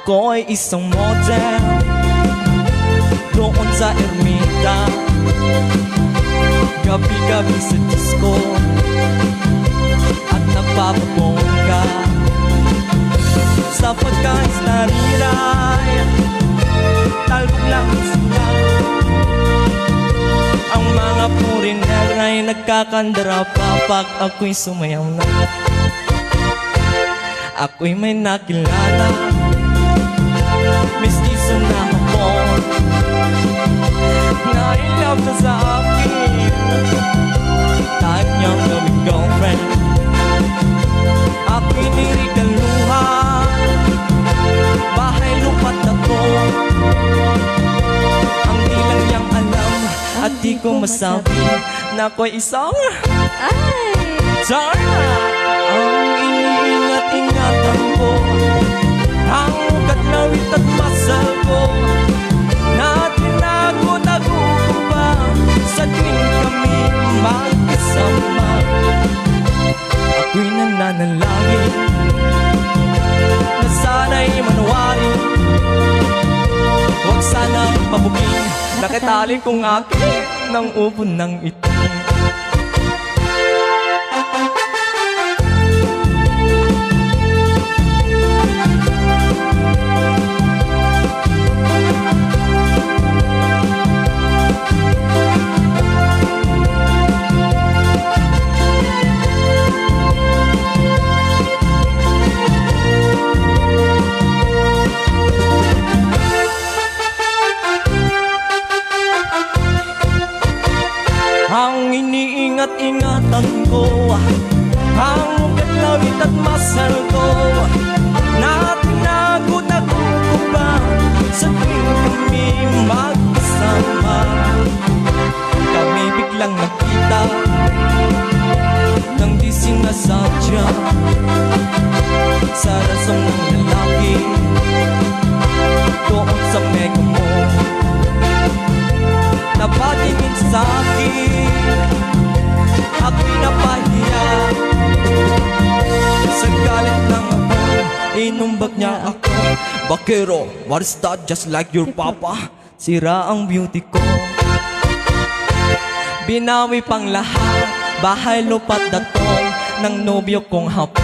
Ako'y isang model doon sa ermita, gabi-gabi sa disco at nagpapabongga. Sa pagkais na riray, talbog lang sila. Ang mga foreigner ay nagkakandara pa pag ako'y sumayaw na. Ako'y may nakilala, mestizo na hapon, na in love na sa akin. Type niyang gawing girlfriend, ako'y nirigaluhan. Bahay lupat na to, ang di lang niyang alam at di ko masabi na ako'y isang Chara. Ang iniingat-ingatan ko, ang katlawit at masal ko, na tinago-tago ko pa sa tuwing kami magkasama. Ako'y nananalangin na sana'y manawari, huwag sana'y pabugin, nakitali kong akin ng upon ng itim. Ang iniingat-ingatan ko, ang katlawit at masal ko, na tinago-tago ko ba sa tuwing kami magkasama. Kami biglang nakita nang di sinasadya, sa rasong ng lalaki doon sa Mega Mall. Napatingin sa akin, ako'y napahiya. Sa galit ng ako, inumbag niya ako. Bakero, what is that? Just like your papa? Sira ang beauty ko. Binawi pang lahat, bahay lupat datong ng nobyo kong hapon.